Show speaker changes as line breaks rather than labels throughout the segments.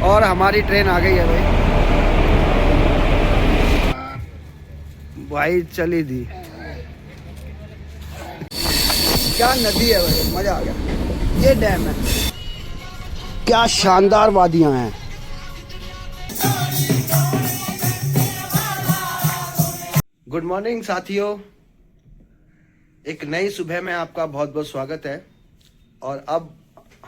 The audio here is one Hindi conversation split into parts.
और हमारी ट्रेन आ गई है भाई। भाई चली दी। क्या नदी है भाई, मजा आ गया। ये डैम है, क्या शानदार वादियां हैं। गुड मॉर्निंग साथियों, एक नई सुबह में आपका बहुत बहुत स्वागत है। और अब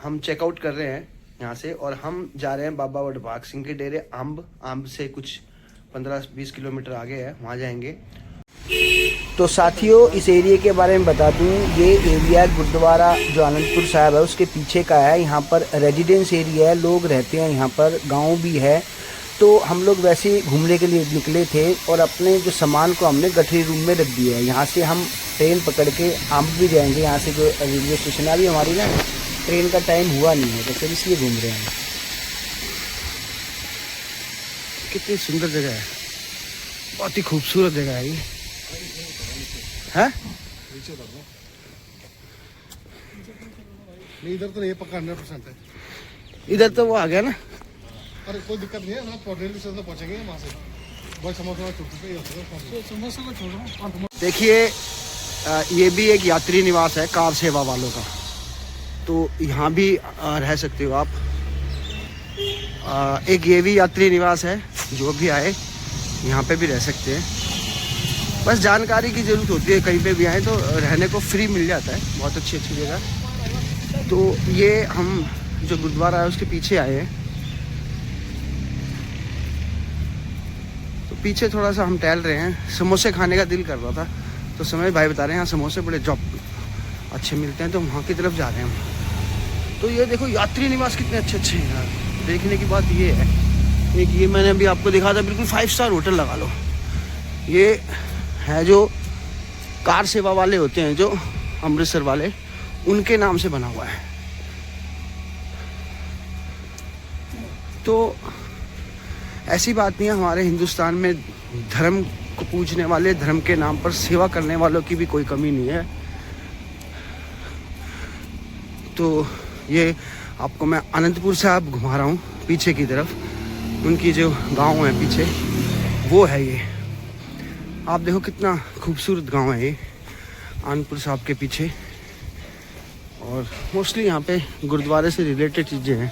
हम चेकआउट कर रहे हैं यहाँ से और हम जा रहे हैं बाबा वडभाग सिंह के डेरे। आम्ब से कुछ 15-20 किलोमीटर आगे है, वहाँ जाएंगे। तो साथियों, इस एरिया के बारे में बता दूं, ये एरिया गुरुद्वारा जो आनंदपुर साहिब है उसके पीछे का है। यहाँ पर रेजिडेंस एरिया है, लोग रहते हैं यहाँ पर, गांव भी है। तो हम लोग वैसे ही घूमने के लिए निकले थे और अपने जो सामान को हमने गठरी रूम में रख दिया है। यहाँ से हम ट्रेन पकड़ के आम्ब भी जाएंगे। यहाँ से जो रेलवे स्टेशन है, अभी हमारी ना ट्रेन का टाइम हुआ नहीं है, तो फिर इसलिए घूम रहे हैं। कितनी सुंदर जगह है, बहुत ही खूबसूरत जगह है ये है।
इधर तो नहीं पक्का 100% है।
इधर तो वो आ गया ना।
अरे कोई दिक्कत नहीं है ना, रेलवे स्टेशन पहुंचेंगे वहाँ से। बहुत समोसा समोसा को छोड़ रहा हूँ।
देखिए, ये भी एक यात्री निवास है कार सेवा वालों का, तो यहाँ भी रह सकते हो आप। एक ये भी यात्री निवास है, जो भी आए यहाँ पे भी रह सकते हैं। बस जानकारी की ज़रूरत होती है, कहीं पे भी आए तो रहने को फ्री मिल जाता है। बहुत अच्छी अच्छी जगह। तो ये हम जो गुरुद्वारा है उसके पीछे आए हैं, तो पीछे थोड़ा सा हम टहल रहे हैं। समोसे खाने का दिल कर रहा था, तो समय भाई बता रहे हैं यहाँ समोसे बड़े जॉब अच्छे मिलते हैं, तो वहाँ की तरफ जा रहे हैं हम। तो ये देखो यात्री निवास कितने अच्छे अच्छे हैं यार। देखने की बात ये है, एक ये मैंने अभी आपको दिखा था, बिल्कुल 5 स्टार होटल लगा लो। ये है जो कार सेवा वाले होते हैं, जो अमृतसर वाले, उनके नाम से बना हुआ है। तो ऐसी बात नहीं है, हमारे हिंदुस्तान में धर्म को पूजने वाले, धर्म के नाम पर सेवा करने वालों की भी कोई कमी नहीं है। तो ये आपको मैं अनंतपुर साहिब घुमा रहा हूँ, पीछे की तरफ उनकी जो गांव है पीछे, वो है ये। आप देखो कितना खूबसूरत गांव है ये, आनंदपुर साहिब के पीछे। और मोस्टली यहाँ पे गुरुद्वारे से रिलेटेड चीज़ें हैं।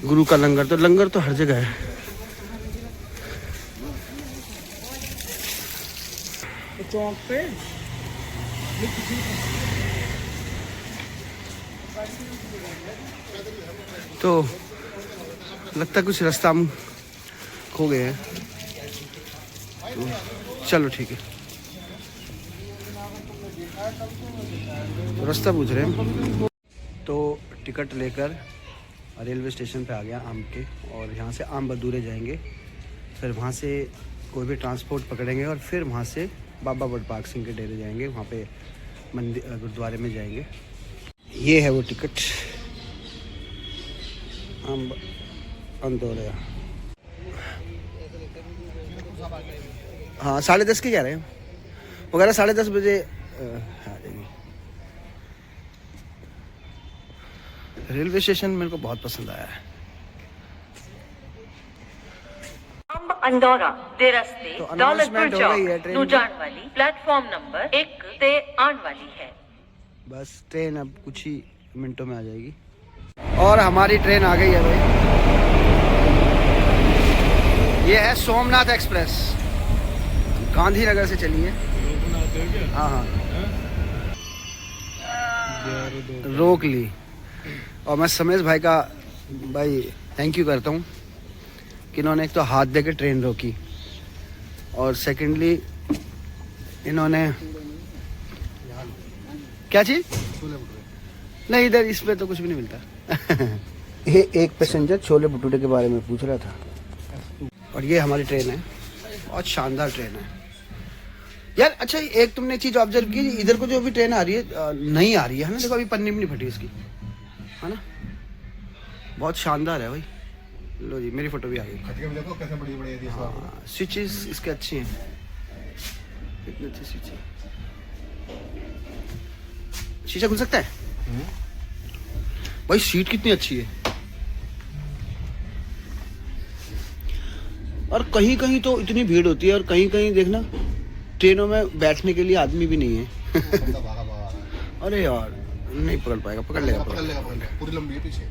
गुरु का लंगर तो हर जगह है।
चौक पे
तो लगता है कुछ रास्ता हम खो गए हैं, तो चलो ठीक है। तो रास्ता पूछ रहे हैं, तो टिकट लेकर रेलवे स्टेशन पे आ गया आम्ब के, और यहाँ से आम्ब बदूरे जाएंगे। फिर वहाँ से कोई भी ट्रांसपोर्ट पकड़ेंगे और फिर वहाँ से बाबा वडभाग सिंह के डेरे जाएंगे, वहाँ पे मंदिर गुरुद्वारे में जाएंगे। ये है वो टिकट, आम्ब अंदौरा। हाँ 10:30 के कह रहे हैं, वगैरह 10:30 बजे आ जाएंगे। रेलवे स्टेशन मेरे को बहुत पसंद आया है।
अंदौरा दे रस्ते
तो
दौलतपुर
announcement हो गई है
चौक
ट्रेन
नू
की।
जान वाली प्लेटफॉर्म नंबर 1 ते आने वाली है।
बस ट्रेन अब कुछ ही मिनटों में आ जाएगी। और हमारी ट्रेन आ गई है भाई। ये है सोमनाथ एक्सप्रेस, गांधीनगर से चली है। हाँ हाँ, रोक ली। और मैं समेश भाई का भाई थैंक यू करता हूँ कि इन्होंने एक तो हाथ दे के ट्रेन रोकी, और सेकेंडली इन्होंने क्या चीज़ नहीं, इधर इसमें तो कुछ भी नहीं मिलता। ये एक पैसेंजर छोले भटूरे के बारे में पूछ रहा था। और ये हमारी ट्रेन है, बहुत शानदार ट्रेन है यार। अच्छा, एक तुमने चीज़ ऑब्जर्व की, इधर को जो भी ट्रेन आ रही है नहीं आ रही है ना, देखो अभी पन्नी भी नहीं फटी इसकी, है ना। बहुत शानदार है भाई। लो जी, मेरी फोटो भी आ गई।
देखो कैसे बड़ी है।
हाँ, स्विचेस इसके अच्छी हैं, कितनी अच्छी स्विच है। शीशा खुल सकता है भाई, सीट कितनी अच्छी है। और कहीं कहीं तो इतनी भीड़ होती है, और कहीं कहीं देखना ट्रेनों में बैठने के लिए आदमी भी नहीं है।
बंदा भागा भागा आ रहा है।
अरे यार नहीं पकड़ पाएगा, पकड़ लेगा।
पकड़ लेगा। पूरी लंबी है पीछे,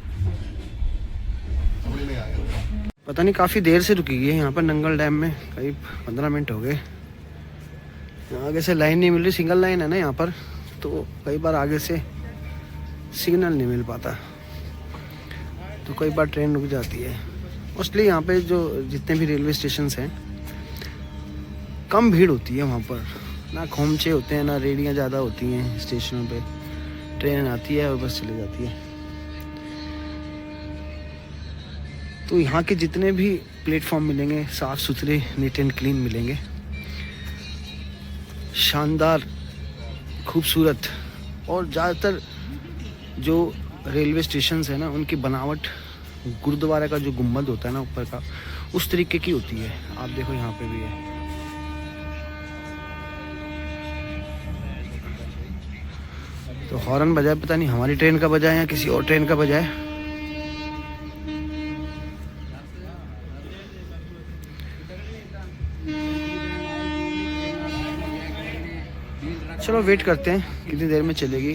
समझ में आ गया।
पता नहीं काफ़ी देर से रुकी है यहाँ पर नंगल डैम में, करीब 15 मिनट हो गए। आगे से लाइन नहीं मिल रही, सिंगल लाइन है ना यहाँ पर, तो कई बार आगे से सिग्नल नहीं मिल पाता, तो कई बार ट्रेन रुक जाती है। मोस्टली यहाँ पे जो जितने भी रेलवे स्टेशन हैं कम भीड़ होती है वहाँ पर, ना खोमचे होते हैं ना रेडियाँ ज़्यादा होती हैं स्टेशनों पे। ट्रेन आती है और बस चली जाती है। तो यहाँ के जितने भी प्लेटफॉर्म मिलेंगे साफ़ सुथरे, नीट एंड क्लीन मिलेंगे, शानदार, खूबसूरत। और ज़्यादातर जो रेलवे स्टेशंस हैं ना उनकी बनावट गुरुद्वारा का जो गुम्बद होता है ना ऊपर का, उस तरीके की होती है। आप देखो यहाँ पे भी है। तो हॉर्न बजाए, पता नहीं हमारी ट्रेन का बजाए या किसी और ट्रेन का बजाए। चलो वेट करते हैं कितनी देर में चलेगी।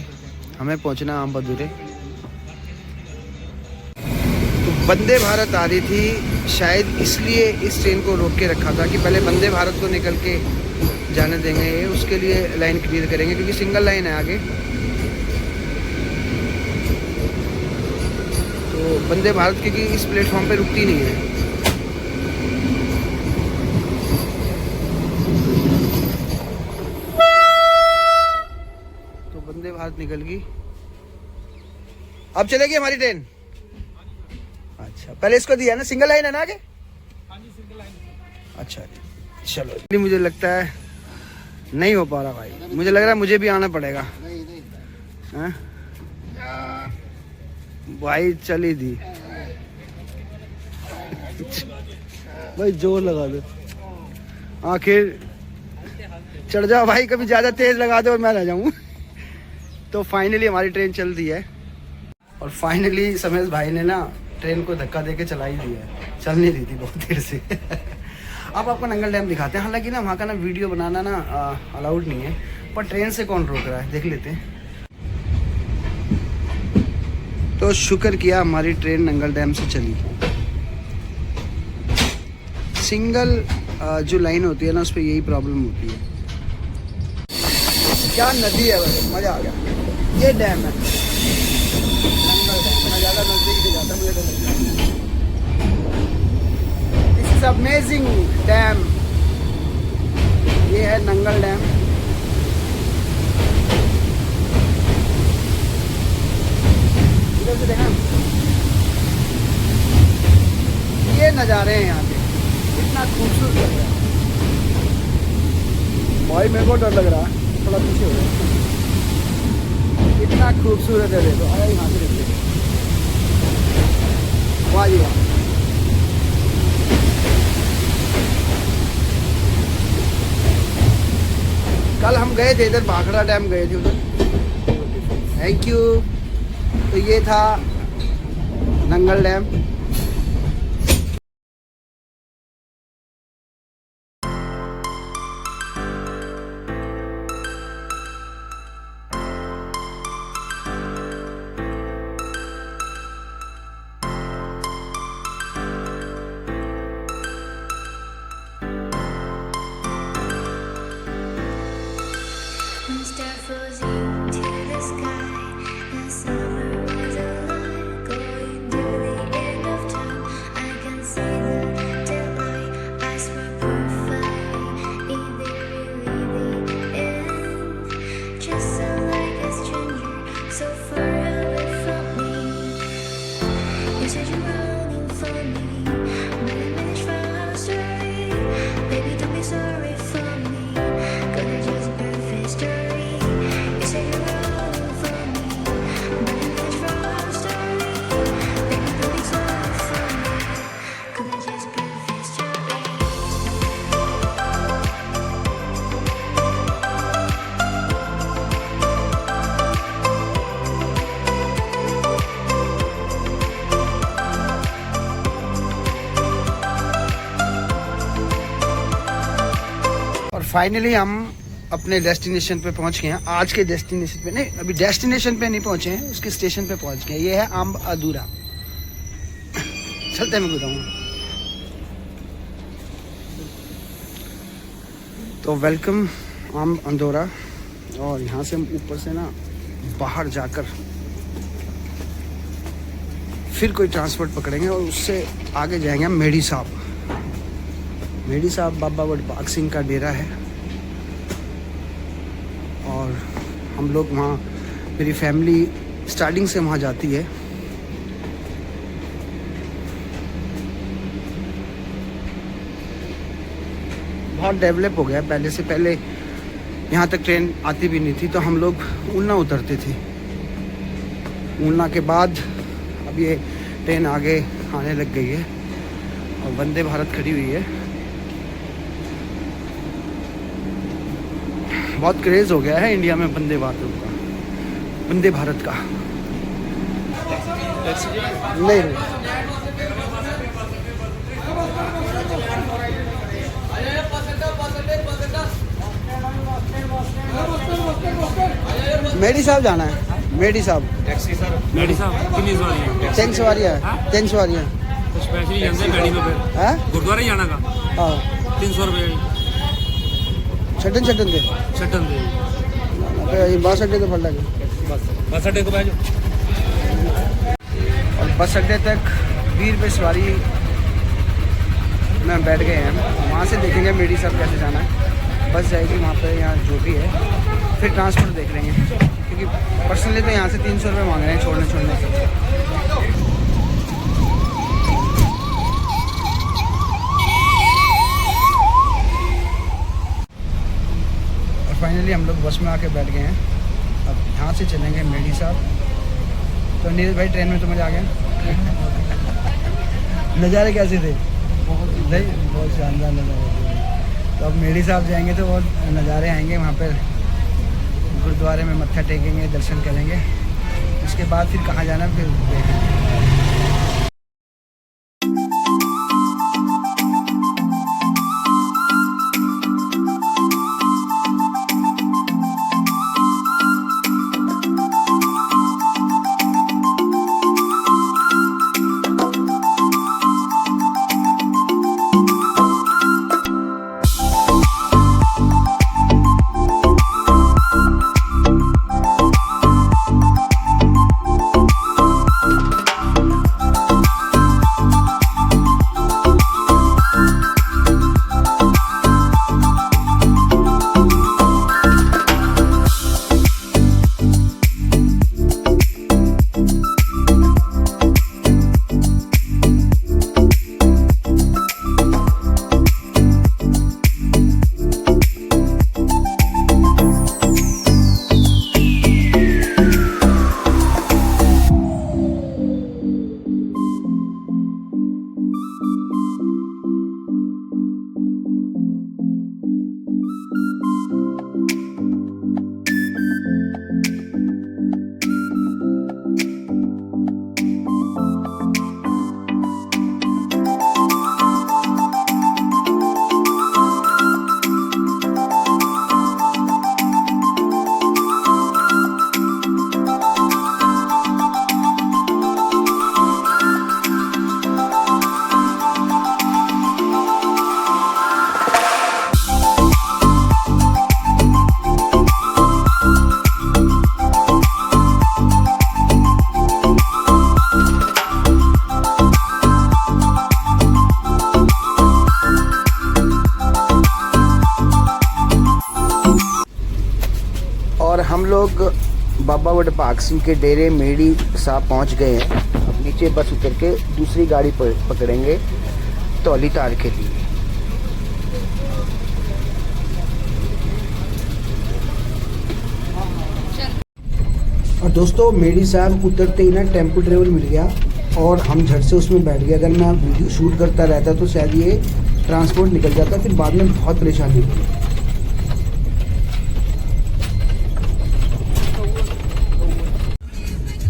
हमें पहुंचना है अम्बादुरे। तो वंदे भारत आ रही थी, शायद इसलिए इस ट्रेन को रोक के रखा था कि पहले वंदे भारत को निकल के जाने देंगे, ये उसके लिए लाइन क्लियर करेंगे क्योंकि सिंगल लाइन है आगे। तो वंदे भारत क्योंकि इस प्लेटफॉर्म पे रुकती नहीं है। तो वंदे भारत निकल गई, अब चलेगी हमारी ट्रेन। अच्छा, पहले इसको दिया ना, सिंगल लाइन है ना आगे। अच्छा चलो, मुझे लगता है नहीं हो पा रहा भाई, मुझे लग रहा है मुझे भी आना पड़ेगा। हाँ? भाई चली दी भाई, जोर लगा दो, आखिर चढ़ जाओ भाई, कभी ज्यादा तेज लगा दो और मैं रह जाऊं। तो फाइनली हमारी ट्रेन चल दी है, और फाइनली समेश भाई ने ना ट्रेन को धक्का देके चला ही दिया है, चल नहीं रही थी बहुत देर से। अब आपको नंगल डैम दिखाते हैं। हालांकि ना वहाँ का ना वीडियो बनाना ना अलाउड नहीं है, पर ट्रेन से कौन रोक रहा है, देख लेते हैं। तो शुक्र किया हमारी ट्रेन नंगल डैम से चली। सिंगल जो लाइन होती है ना उस पर यही प्रॉब्लम होती है। क्या नदी है भाई, मज़ा आ गया। ये डैम है नंगल डैम, मैं ज़्यादा नज़दीक से जाता, मुझे तो लगता है दिस इज अमेजिंग डैम। ये है नंगल डैम। इधर से देखा, ये नज़ारे हैं यहाँ के, इतना खूबसूरत लग रहा है भाई, मेरे को डर लग रहा है, थोड़ा पीछे हो रहा है। इतना खूबसूरत है, देखो आया यहाँ से देखिए, वाह जी वाह। कल हम गए थे इधर, भाखड़ा डैम गए थे उधर। Thank you. तो ये था Nangal dam.
Sorry for me, gonna just birth history. You say
finally हम अपने डेस्टिनेशन पे पहुंच गए हैं। आज के डेस्टिनेशन पे नहीं, अभी डेस्टिनेशन पे नहीं पहुंचे हैं, उसके स्टेशन पे पहुंच गए। ये है आम अधूरा। चलते मैं बताऊँ। तो वेलकम आम अंदौरा। और यहाँ से हम ऊपर से ना बाहर जाकर फिर कोई ट्रांसपोर्ट पकड़ेंगे और उससे आगे जाएंगे हम मेढ़ी साहब। मेढ़ी साहब बाबा वडभाग सिंह का डेरा है। और हम लोग वहाँ, मेरी फैमिली स्टार्टिंग से वहाँ जाती है। बहुत डेवलप हो गया। पहले से पहले यहाँ तक ट्रेन आती भी नहीं थी, तो हम लोग ऊना उतरते थे। ऊना के बाद अब ये ट्रेन आगे आने लग गई है और वंदे भारत खड़ी हुई है। बहुत क्रेज़ हो गया है इंडिया में वंदे भारत का। नहीं मेढ़ी साहब जाना है। मेढ़ी साहब
टैक्सी सर। मेढ़ी साहब कितनी सवारी है?
3 सवारियाँ है। 3 सवारियाँ
तो स्पेशली यहाँ से मेढ़ी में फिर
है।
गुरुद्वारा ही जाना का।
हाँ
300 रुपये
छटन दे
छटन दे
बस अड्डे तो फल लगे।
बस अड्डे को बैठो।
और बस अड्डे तक 20 रुपये सवारी में बैठ गए हैं। वहाँ से देखेंगे मेढ़ी साहब कैसे जाना है। बस जाएगी वहाँ पे, यहाँ जो भी है, फिर ट्रांसपोर्ट देख लेंगे। क्योंकि पर्सनली तो यहाँ से 300 रुपये मांग रहे हैं छोड़ने से। और फाइनली हम लोग बस में आके बैठ गए हैं। अब यहाँ से चलेंगे मेढ़ी साहब। तो नीरज भाई ट्रेन में तो मज़ा आ गया। नज़ारे कैसे थे? बहुत शानदार नज़ारे थे। तो अब मेढ़ी साहब जाएंगे तो बहुत नज़ारे आएंगे। वहाँ पर गुरुद्वारे में मत्था टेकेंगे, दर्शन करेंगे। उसके बाद फिर कहाँ जाना फिर देखेंगे। हम लोग बाबा वडभाग सिंह के डेरे मेढ़ी साहब पहुंच गए हैं। अब नीचे बस उतर के दूसरी गाड़ी पर पकड़ेंगे तौली तार के लिए। और दोस्तों मेढ़ी साहब उतरते ही ना टेम्पो ट्रेवल मिल गया और हम झट से उसमें बैठ गए। अगर मैं वीडियो शूट करता रहता तो शायद ये ट्रांसपोर्ट निकल जाता, फिर बाद में बहुत परेशानी हुई।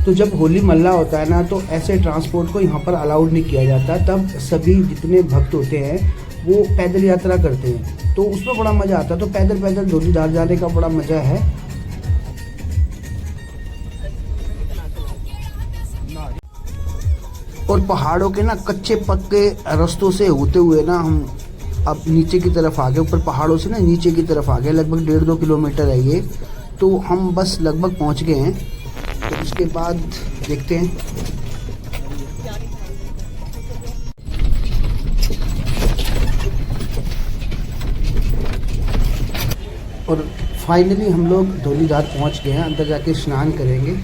तो जब होली मल्ला होता है ना, तो ऐसे ट्रांसपोर्ट को यहाँ पर अलाउड नहीं किया जाता। तब सभी जितने भक्त होते हैं वो पैदल यात्रा करते हैं, तो उसमें बड़ा मज़ा आता है। तो पैदल पैदल धौलीधार जाने का बड़ा मज़ा है। और पहाड़ों के ना कच्चे पक्के रास्तों से होते हुए ना हम अब नीचे की तरफ आ गए, ऊपर पहाड़ों से ना नीचे की तरफ आ गए। लगभग 1.5-2 किलोमीटर है ये, तो हम बस लगभग पहुंच गए हैं। तो उसके बाद देखते हैं। और फाइनली हम लोग धौलीधार पहुंच गए हैं। अंदर जाके स्नान करेंगे।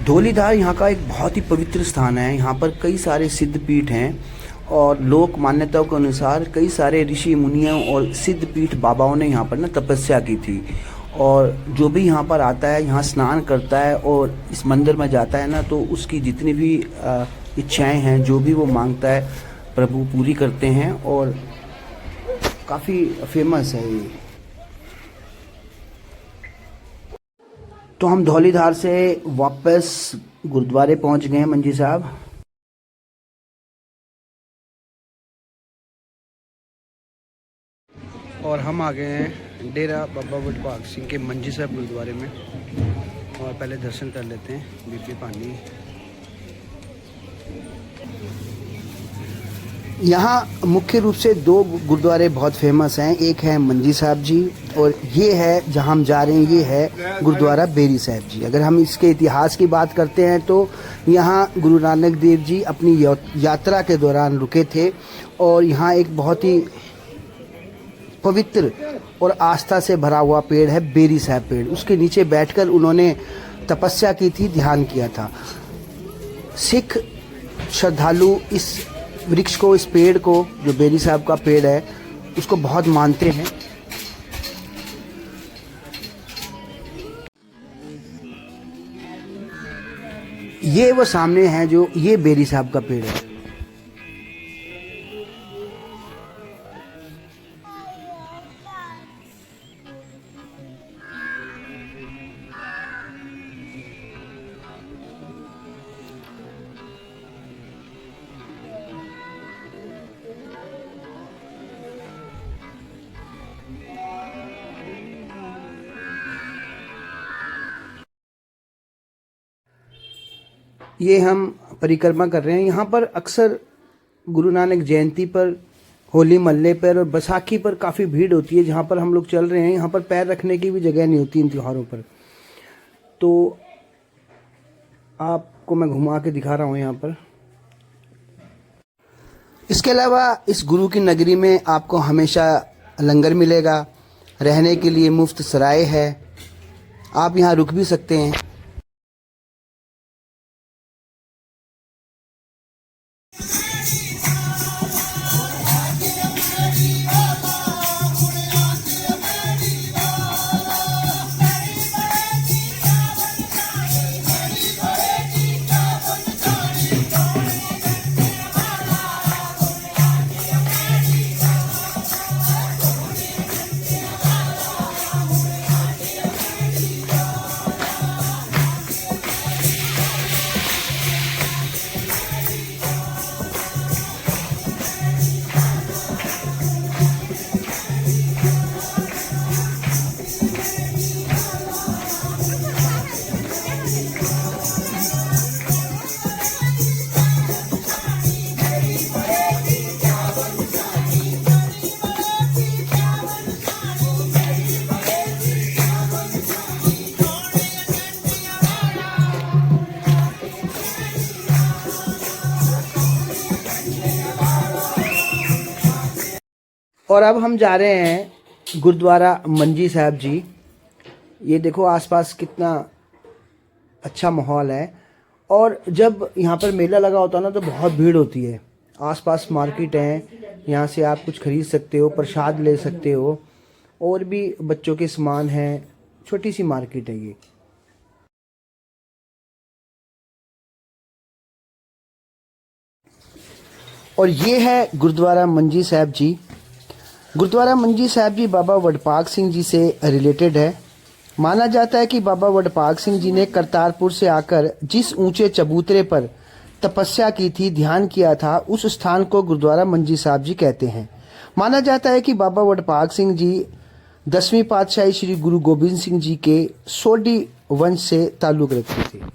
धौलीधार यहाँ का एक बहुत ही पवित्र स्थान है। यहाँ पर कई सारे सिद्ध पीठ हैं और लोक मान्यताओं के अनुसार कई सारे ऋषि मुनियों और सिद्ध पीठ बाबाओं ने यहाँ पर ना तपस्या की थी। और जो भी यहाँ पर आता है, यहाँ स्नान करता है और इस मंदिर में जाता है ना, तो उसकी जितनी भी इच्छाएं हैं, जो भी वो मांगता है, प्रभु पूरी करते हैं। और काफ़ी फेमस है ये। तो हम धौलीधार से वापस गुरुद्वारे पहुंच गए हैं मंजी साहब। और हम आ गए हैं डेरा बाबा वडभाग सिंह के मंजी साहब गुरुद्वारे में। और पहले दर्शन कर लेते हैं। बीबी पानी यहाँ मुख्य रूप से 2 गुरुद्वारे बहुत फेमस हैं। एक है मंजी साहब जी और ये है जहाँ हम जा रहे हैं, ये है गुरुद्वारा बेरी साहब जी। अगर हम इसके इतिहास की बात करते हैं तो यहाँ गुरु नानक देव जी अपनी यात्रा के दौरान रुके थे और यहाँ एक बहुत ही पवित्र और आस्था से भरा हुआ पेड़ है बेरी साहब पेड़। उसके नीचे बैठकर उन्होंने तपस्या की थी, ध्यान किया था। सिख श्रद्धालु इस वृक्ष को, इस पेड़ को, जो बेरी साहब का पेड़ है, उसको बहुत मानते हैं। ये वो सामने है जो ये बेरी साहब का पेड़ है। ये हम परिक्रमा कर रहे हैं। यहाँ पर अक्सर गुरु नानक जयंती पर, होली महल्ले पर और बैसाखी पर काफ़ी भीड़ होती है। जहाँ पर हम लोग चल रहे हैं, यहाँ पर पैर रखने की भी जगह नहीं होती इन त्योहारों पर। तो आपको मैं घुमा के दिखा रहा हूँ यहाँ पर। इसके अलावा इस गुरु की नगरी में आपको हमेशा लंगर मिलेगा, रहने के लिए मुफ्त सराय है, आप यहाँ रुक भी सकते हैं। और अब हम जा रहे हैं गुरुद्वारा मंजी साहब जी। ये देखो आसपास कितना अच्छा माहौल है। और जब यहाँ पर मेला लगा होता है ना, तो बहुत भीड़ होती है। आसपास मार्केट है, यहाँ से आप कुछ खरीद सकते हो, प्रसाद ले सकते हो, और भी बच्चों के सामान हैं। छोटी सी मार्केट है ये। और ये है गुरुद्वारा मंजी साहब जी। गुरुद्वारा मंजी साहब जी बाबा वडभाग सिंह जी से रिलेटेड है। माना जाता है कि बाबा वडभाग सिंह जी ने करतारपुर से आकर जिस ऊंचे चबूतरे पर तपस्या की थी, ध्यान किया था, उस स्थान को गुरुद्वारा मंजी साहब जी कहते हैं। माना जाता है कि बाबा वडभाग सिंह जी 10वीं पातशाही श्री गुरु गोबिंद सिंह जी के सोडी वंश से ताल्लुक रखते थे।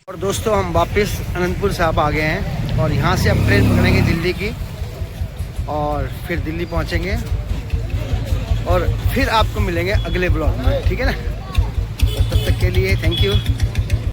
और दोस्तों हम वापस अनंतपुर साहब आ गए हैं और यहाँ से अब ट्रेन पकड़ेंगे दिल्ली की और फिर दिल्ली पहुँचेंगे और फिर आपको मिलेंगे अगले ब्लॉग में, ठीक है ना। तब तक के लिए थैंक यू।